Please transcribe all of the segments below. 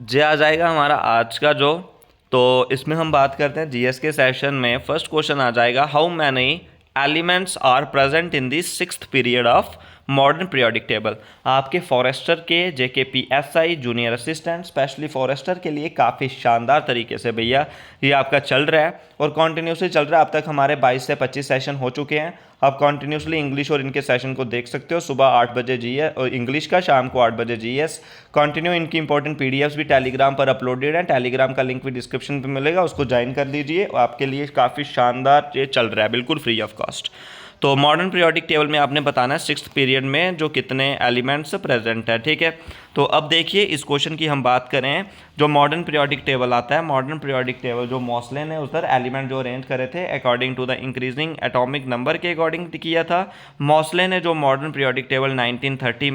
जे आ जाएगा हमारा आज का जो, तो इसमें हम बात करते हैं जीएस के सेशन में। फर्स्ट क्वेश्चन आ जाएगा, how many elements are present in the sixth period of modern periodic table. आपके फॉरेस्टर के JKPSI junior assistant specially forester के लिए काफ़ी शानदार तरीके से भैया ये आपका चल रहा है और कॉन्टीन्यूसली चल रहा है। अब तक हमारे 22 से 25 सेशन हो चुके हैं। आप कॉन्टीन्यूसली इंग्लिश और इनके सेशन को देख सकते हो। सुबह 8 बजे जीएस और इंग्लिश का, शाम को 8 बजे जीएस। कंटिन्यू इनकी इंपॉर्टेंट पीडीएफ्स भी टेलीग्राम पर अपलोडेड हैं। टेलीग्राम का लिंक भी डिस्क्रिप्शन पे मिलेगा, उसको ज्वाइन कर लीजिए। आपके लिए काफ़ी शानदार ये चल रहा है, बिल्कुल फ्री ऑफ कॉस्ट। तो मॉडर्न पीरियोडिक टेबल में आपने बताना है सिक्स्थ पीरियड में जो कितने एलिमेंट्स प्रेजेंट है, ठीक है। तो अब देखिए इस क्वेश्चन की हम बात करें, जो मॉडर्न पीरियोडिक टेबल आता है, मॉडर्न पीरियोडिक टेबल जो मॉसले ने उधर एलिमेंट जो अरेंज करे थे according to the increasing atomic number के अकॉर्डिंग किया था। मॉसले ने जो मॉडर्न पीरियोडिक टेबल 1913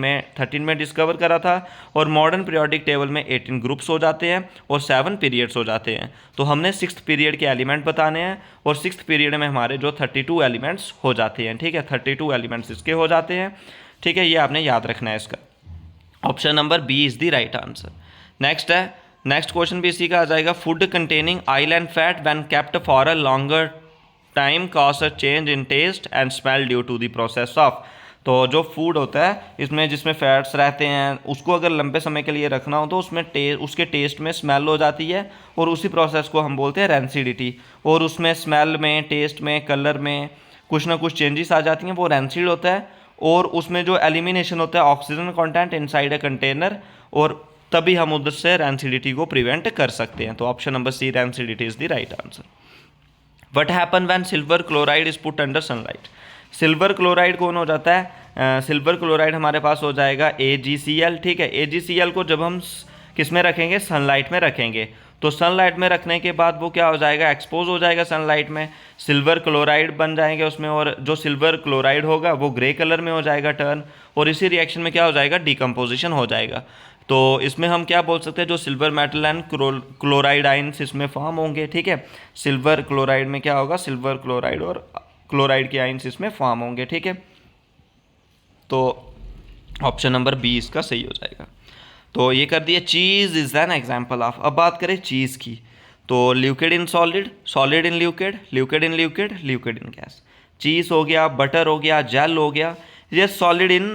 में डिस्कवर करा था और मॉडर्न पीरियोडिक टेबल में 18 ग्रुप्स हो जाते हैं और 7 पीरियड्स हो जाते हैं। तो हमने सिक्स्थ पीरियड के एलिमेंट बताने हैं और सिक्स्थ पीरियड में हमारे जो 32 एलिमेंट्स हो जाते हैं, ठीक है। 32 एलिमेंट्स इसके हो जाते हैं, ठीक है। ये आपने याद रखना है इसका। Option number B is the right answer. Next है, नेक्स्ट क्वेश्चन भी इसी का आ जाएगा, food containing oil and fat when kept for a longer time cause a change in taste and smell due to the process of. तो जो food होता है इसमें जिसमें फैट्स रहते हैं उसको अगर लंबे समय के लिए रखना हो तो उसमें उसके टेस्ट में स्मेल हो जाती है और उसी प्रोसेस को हम बोलते हैं रेंसिडिटी। और उसमें स्मेल में, टेस्ट में, कलर में कुछ ना कुछ चेंजेस आ जाती हैं, वो रेंसिड होता है। और उसमें जो एलिमिनेशन होता है oxygen content inside a container, और तभी हम उधर से रेंसिडिटी को प्रिवेंट कर सकते हैं। तो option number C rancidity is the right answer. What happen when silver chloride is put under sunlight. Silver chloride कौन हो जाता है? सिल्वर क्लोराइड हमारे पास हो जाएगा AgCl, ठीक है। AgCl को जब हम किस में रखेंगे? सनलाइट में रखेंगे। तो सनलाइट में रखने के बाद वो क्या हो जाएगा? एक्सपोज हो जाएगा सनलाइट में, सिल्वर क्लोराइड बन जाएंगे उसमें, और जो सिल्वर क्लोराइड होगा वो ग्रे कलर में हो जाएगा टर्न, और इसी रिएक्शन में क्या हो जाएगा? डिकम्पोजिशन हो जाएगा। तो इसमें हम क्या बोल सकते हैं, जो silver metal and chloride ions इसमें फॉर्म होंगे, ठीक है। सिल्वर क्लोराइड में क्या होगा? सिल्वर क्लोराइड और क्लोराइड के आइंस इसमें फॉर्म होंगे, ठीक है। तो ऑप्शन नंबर बी इसका सही हो जाएगा। तो ये कर दिया। Cheese is an example of. अब बात करें चीज़ की, तो liquid in solid, solid in liquid, liquid in liquid, liquid in gas. Cheese हो गया, बटर हो गया, जेल हो गया, ये solid in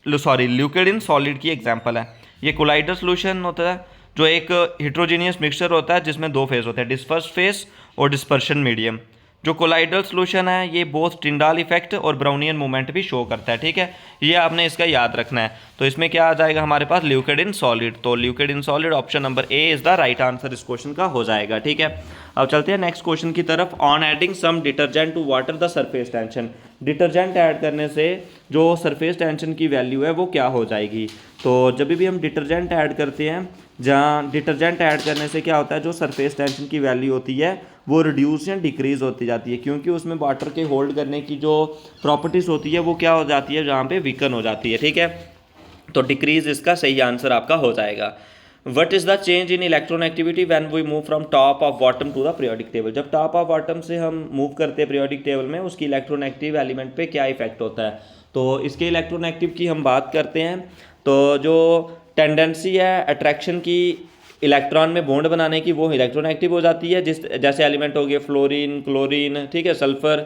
liquid in solid की एग्जाम्पल है। ये कोलाइडल सोल्यूशन होता है जो एक हिट्रोजीनियस मिक्सचर होता है जिसमें दो फेज होते हैं, डिस्पर्स फेज और डिस्पर्शन मीडियम। जो कोलाइडल सोल्यूशन है ये बोथ टिंडाल इफेक्ट और ब्राउनियन मूवमेंट भी शो करता है, ठीक है। ये आपने इसका याद रखना है। तो इसमें क्या आ जाएगा हमारे पास? Liquid in solid. तो liquid in solid option number A is the right answer इस क्वेश्चन का हो जाएगा, ठीक है। अब चलते हैं नेक्स्ट क्वेश्चन की तरफ। On adding some detergent to water the surface tension. Detergent add करने से जो सरफेस टेंशन की वैल्यू है वो क्या हो जाएगी? तो जब भी हम डिटर्जेंट ऐड करते हैं, जहाँ डिटर्जेंट ऐड करने से क्या होता है, जो सरफेस टेंशन की वैल्यू होती है वो रिड्यूस या डिक्रीज होती जाती है, क्योंकि उसमें वाटर के होल्ड करने की जो प्रॉपर्टीज होती है वो क्या हो जाती है, जहाँ पे वीकन हो जाती है, ठीक है। तो डिक्रीज इसका सही आंसर आपका हो जाएगा। What is the change in electron activity when we move from top of bottom to the periodic table. जब टॉप ऑफ बॉटम से हम मूव करते हैं पीरियोडिक टेबल में, उसकी इलेक्ट्रॉन एक्टिव एलिमेंट पे क्या इफेक्ट होता है? तो इसके इलेक्ट्रॉन एक्टिव की हम बात करते हैं, तो जो टेंडेंसी है अट्रैक्शन की इलेक्ट्रॉन में बॉन्ड बनाने की, वो इलेक्ट्रॉन एक्टिव हो जाती है। जिस जैसे एलिमेंट हो गए फ्लोरीन, क्लोरीन, ठीक है, सल्फर।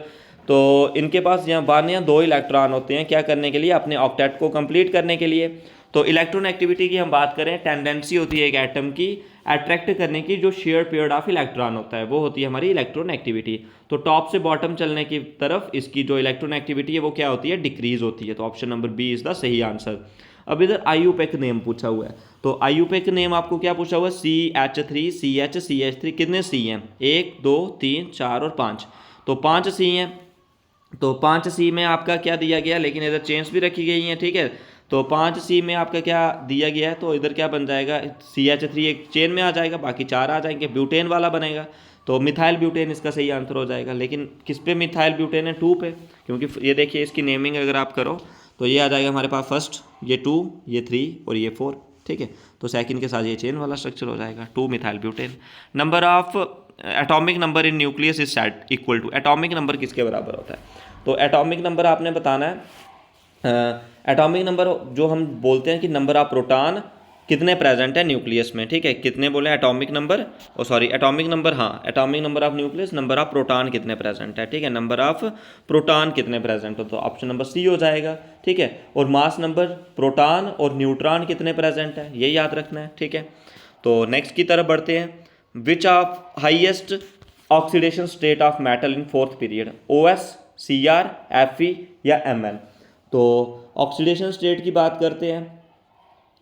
तो इनके पास यहाँ वन या दो इलेक्ट्रॉन होते हैं क्या करने के लिए? अपने ऑक्टेट को कंप्लीट करने के लिए। तो इलेक्ट्रॉन एक्टिविटी की हम बात करें, टेंडेंसी होती है एक एटम की अट्रैक्ट करने की, जो शेयर पेयर ऑफ इलेक्ट्रॉन होता है वो होती है हमारी इलेक्ट्रॉन एक्टिविटी। तो टॉप से बॉटम चलने की तरफ इसकी जो इलेक्ट्रॉन एक्टिविटी है वो क्या होती है? डिक्रीज होती है। तो option number B is the सही आंसर। अब इधर IUPAC नेम पूछा हुआ है, तो IUPAC नेम आपको क्या पूछा हुआ है? CH3 CH CH3। कितने सी हैं? 1 2 3 4 और 5। तो 5 सी हैं। तो 5 सी में आपका क्या दिया गया, लेकिन इधर चेन्स भी रखी गई हैं, ठीक है। तो 5 सी में आपका क्या दिया गया है? तो इधर क्या बन जाएगा? CH3 एक चेन में आ जाएगा, बाकी 4 आ जाएंगे, ब्यूटेन वाला बनेगा। तो मिथाइल ब्यूटेन इसका सही आंसर हो जाएगा। लेकिन किस पे मिथाइल ब्यूटेन है? 2 पे, क्योंकि ये देखिए इसकी नेमिंग अगर आप करो तो ये आ जाएगा हमारे पास फर्स्ट ये 2, ये 3 और ये 4, ठीक है। तो सेकंड के साथ ये चेन वाला स्ट्रक्चर हो जाएगा, 2 methyl butane. Number of atomic number in nucleus is set equal to. Atomic number किसके बराबर होता है? तो एटॉमिक नंबर आपने बताना है। एटॉमिक नंबर जो हम बोलते हैं कि नंबर ऑफ प्रोटॉन कितने प्रेजेंट है न्यूक्लियस में, ठीक है, कितने बोले एटॉमिक नंबर, ओ सॉरी एटॉमिक नंबर, हाँ atomic number of nucleus, number of proton कितने प्रेजेंट है, ठीक है, नंबर ऑफ प्रोटॉन कितने प्रेजेंट हो, तो ऑप्शन नंबर सी हो जाएगा, ठीक है। और मास नंबर प्रोटॉन और न्यूट्रॉन कितने प्रेजेंट है, ये याद रखना है, ठीक है। तो नेक्स्ट की तरफ बढ़ते हैं, which of highest oxidation state of metal in fourth period, OS, CR, Fe या Mn। तो ऑक्सीडेशन स्टेट की बात करते हैं,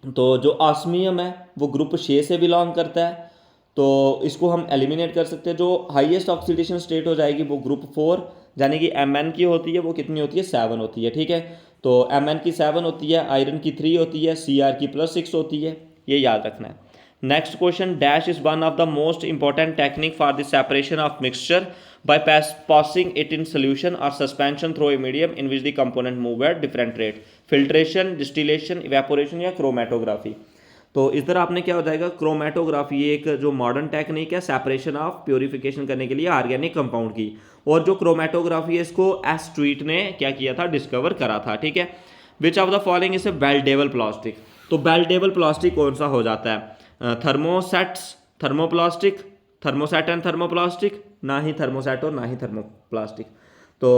तो जो ऑस्मियम है वो ग्रुप 6 से बिलोंग करता है, तो इसको हम एलिमिनेट कर सकते हैं। जो हाईएस्ट ऑक्सीडेशन स्टेट हो जाएगी वो ग्रुप 4 यानी कि Mn की होती है, वो कितनी होती है 7 होती है, ठीक है। तो Mn की 7 होती है, आयरन की 3 होती है, Cr की +6 होती है, ये याद रखना है। Next question, dash is one of the most important technique for the separation of mixture by passing it in solution or suspension through a medium in which the component move at different rate, filtration, distillation, evaporation या chromatography। तो इस तरह आपने क्या हो जाएगा, chromatography एक जो मॉडर्न टेक्निक है सेपरेशन ऑफ प्योरीफिकेशन करने के लिए ऑर्गेनिक कंपाउंड की, और जो क्रोमेटोग्राफी है इसको एस ट्वीट ने क्या किया था, डिस्कवर करा था, ठीक है। Which of the following is a weldable plastic, तो बेल्डेबल प्लास्टिक कौन सा हो जाता है, thermosets, thermoplastic, thermoset and thermoplastic, ना ही थर्मोसेट और ना ही थर्मोप्लास्टिक। तो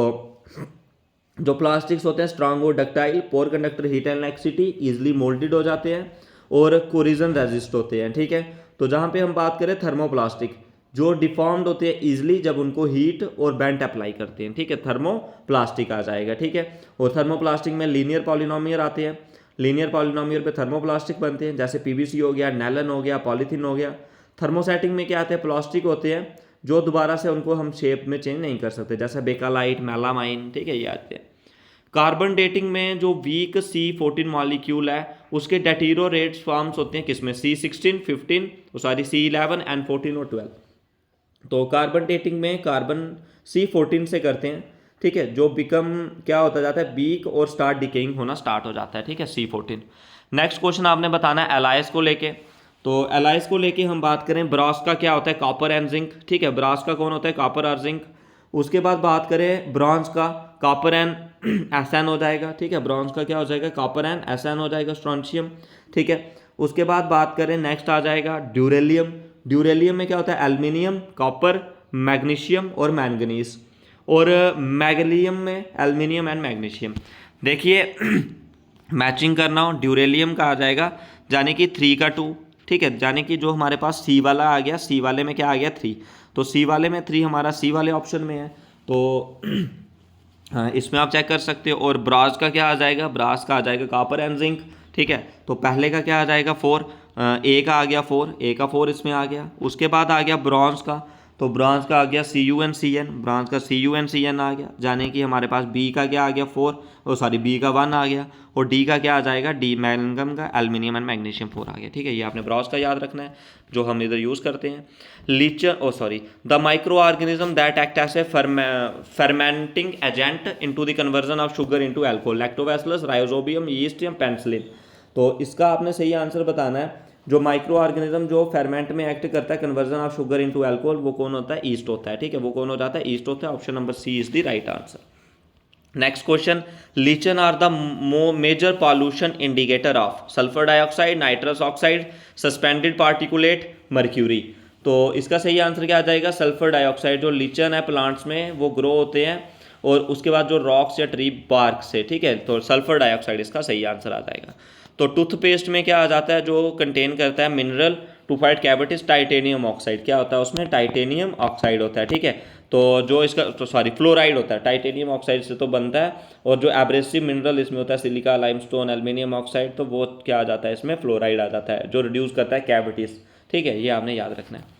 जो प्लास्टिक्स होते हैं स्ट्रांग और ductile, poor conductor, heat and electricity, easily moulded हो जाते हैं और कोरिजन रेजिस्ट होते हैं, ठीक है। तो जहाँ पे हम बात करें थर्मोप्लास्टिक, जो डिफॉर्म्ड होते हैं इजिली जब उनको हीट और बेंट अप्लाई करते हैं, ठीक है, थर्मोप्लास्टिक आ जाएगा, ठीक है। और थर्मोप्लास्टिक में लीनियर पॉलिनोमियल आते हैं, लीनियर पॉलिनोमियल पे थर्मोप्लास्टिक बनते हैं, जैसे PVC हो गया, नैलन हो गया, पॉलीथीन हो गया। थर्मोसेटिंग में क्या आते हैं, प्लास्टिक होते हैं जो दोबारा से उनको हम शेप में चेंज नहीं कर सकते, जैसे बेकालाइट, मेलामाइन, ठीक है, ये आते हैं। कार्बन डेटिंग में जो वीक C14 मॉलिक्यूल है उसके डेटीरो रेट्स फॉर्म्स होते हैं किसमें, C16, 15, सॉरी C11, N14 और 12। तो कार्बन डेटिंग में कार्बन C14 से करते हैं, ठीक है, जो बिकम क्या होता जाता है, वीक और स्टार्ट डिकेइंग होना स्टार्ट हो जाता है, ठीक है, C14। नेक्स्ट क्वेश्चन आपने बताना है एलाइज को लेके, तो एलाइज को लेके हम बात करें, ब्रास का क्या होता है, कॉपर एंड जिंक, ठीक है, ब्रास का कौन होता है, कॉपर और जिंक। उसके बाद बात करें ब्रॉन्ज का, कॉपर एंड SN हो जाएगा, ठीक है, ब्रॉन्ज का क्या हो जाएगा, कॉपर एंड SN हो जाएगा, स्ट्रोंशियम, ठीक है। उसके बाद बात करें नेक्स्ट आ जाएगा ड्यूरेलियम, ड्यूरेलियम में क्या होता है, एल्युमिनियम, कॉपर, मैग्नीशियम और मैंगनीज। और मैगनीशियम में एल्युमिनियम एंड मैग्नीशियम। देखिए मैचिंग करना हो, ड्यूरेलियम का आ जाएगा यानी कि 3 का 2, ठीक है, यानी कि जो हमारे पास C वाला आ गया, C वाले में क्या आ गया 3, तो C वाले में 3 हमारा C वाले ऑप्शन में है, तो इसमें आप चेक कर सकते हो। और ब्रास का क्या आ जाएगा, ब्रास का आ जाएगा कॉपर एंड जिंक, ठीक है। तो पहले का क्या आ जाएगा 4, A का आ गया 4, A का 4 इसमें आ गया। उसके बाद आ गया ब्रॉन्ज का, तो ब्रॉन्ज का आ गया CuNCN, ब्रॉन्ज का CuNCN आ गया, जाने कि हमारे पास B का क्या आ गया 4, और सॉरी B का 1 आ गया, और D का क्या आ जाएगा, D मैग्नीशियम का, एल्युमिनियम एंड मैग्नीशियम 4 आ गया, ठीक है। ये आपने ब्रॉन्ज का याद रखना है जो हम इधर यूज़ करते हैं। Lichen, oh sorry, the micro organism that act as a fermenting agent into the conversion of sugar into alcohol, lactobacillus, rhizobium, yeast या पेनिसिलिन। तो इसका आपने सही आंसर बताना है। जो माइक्रो ऑर्गेनिज्म जो फर्मेंट में एक्ट करता है conversion of sugar into alcohol, वो कौन होता है, ईस्ट होता है, ठीक है, वो कौन हो जाता है, ईस्ट होता है। Option number C is the right answer. Next question, lichen are the major pollution indicator of sulphur dioxide, nitrous oxide, suspended particulate, mercury. तो इसका सही आंसर क्या आ जाएगा, सल्फर डाइऑक्साइड। जो लीचन है प्लांट्स में वो ग्रो होते हैं और उसके बाद जो रॉक्स या ट्री बार्क से, ठीक है, तो सल्फर डाइऑक्साइड इसका सही आंसर आ जाएगा। तो टूथपेस्ट में क्या आ जाता है, जो कंटेन करता है mineral to fight cavities, titanium oxide, क्या होता है उसमें, टाइटेनियम ऑक्साइड होता है, ठीक है। तो जो इसका, तो सॉरी फ्लोराइड होता है, टाइटेनियम ऑक्साइड से तो बनता है, और जो एब्रेसिव मिनरल इसमें होता है सिलिका, लाइमस्टोन, एल्युमिनियम ऑक्साइड, तो वो क्या आ जाता है इसमें, फ्लोराइड आ जाता है, जो रिड्यूस करता है कैविटीज, ठीक है, ये आपने याद रखना है।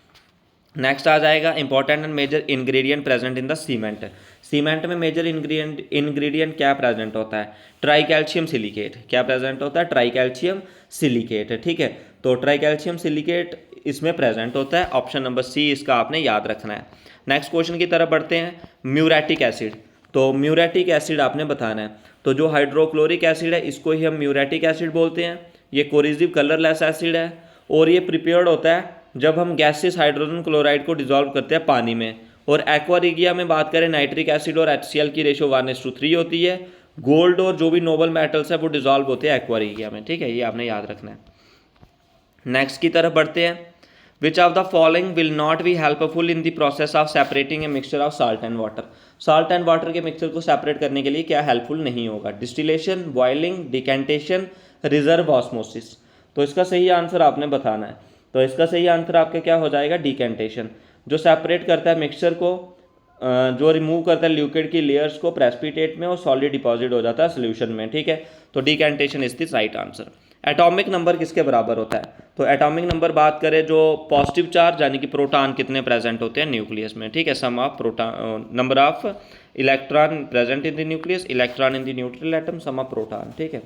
नेक्स्ट आ जाएगा important and major ingredient present in the cement. Cement में मेजर इंग्रेडिएंट क्या प्रेजेंट होता है, ट्राई कैल्शियम सिलिकेट, क्या प्रेजेंट होता है, ट्राई कैल्शियम सिलिकेट, ठीक है। तो ट्राई कैल्शियम सिलिकेट इसमें प्रेजेंट होता है, ऑप्शन नंबर C इसका आपने याद रखना है। नेक्स्ट क्वेश्चन की तरफ बढ़ते हैं, म्यूरेटिक एसिड। तो म्यूरेटिक एसिड आपने बताना है, तो जो हाइड्रोक्लोरिक एसिड है इसको ही हम म्यूरेटिक एसिड बोलते हैं। ये कोरिजिव कलरलेस एसिड है और ये प्रिपेयर्ड होता है जब हम गैसेस हाइड्रोजन क्लोराइड को डिजोल्व करते हैं पानी में। और एक्वारिगिया में बात करें नाइट्रिक एसिड और HCl की रेशो 1:3 होती है। गोल्ड और जो भी नोबल मेटल्स है वो डिजोल्व होते हैं एक्वारिगिया में, ठीक है, ये आपने याद रखना है। नेक्स्ट की तरफ बढ़ते हैं। विच of the following will not be helpful in the process of separating a mixture of salt and water. Salt and water के मिक्सचर को सेपरेट करने के लिए क्या हेल्पफुल नहीं होगा? Distillation, boiling, decantation, reserve osmosis. तो इसका सही आंसर आपने बताना है। तो इसका सही आंसर आपका क्या हो जाएगा? डिकेंटेशन, जो सेपरेट करता है मिक्सचर को, जो रिमूव करता है लिक्विड की लेयर्स को प्रेसिपिटेट में और सॉलिड डिपॉजिट हो जाता है सोल्यूशन में, ठीक है। तो decantation is the right answer. Atomic number किसके बराबर होता है? तो एटॉमिक नंबर बात करें जो पॉजिटिव चार्ज यानी कि प्रोटॉन कितने प्रेजेंट होते हैं न्यूक्लियस में, ठीक है। Sum of proton, number of electron present in the nucleus, electron in the neutral atom, sum of proton, ठीक है।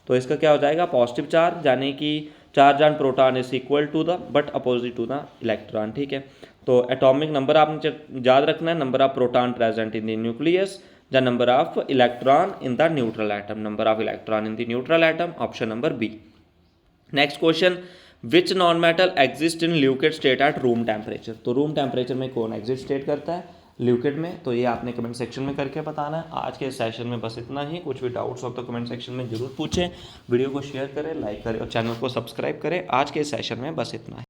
तो इसका क्या हो जाएगा? पॉजिटिव चार्ज, यानी कि charge on proton is equal to the but opposite to the electron, ठीक है। तो एटॉमिक नंबर आपने याद रखना है, number of proton present in the nucleus, the number of electron in the neutral atom, number of electron in the neutral atom, option number B. Next question, which non metal exist in liquid state at room temperature. तो room temperature में कौन exist state करता है liquid में? तो ये आपने comment section में करके बताना है। आज के सेशन में बस इतना ही। कुछ भी डाउट्स हो तो कमेंट सेक्शन में जरूर पूछें। वीडियो को शेयर करें, लाइक करें और चैनल को सब्सक्राइब करें। आज के सेशन में बस इतना ही।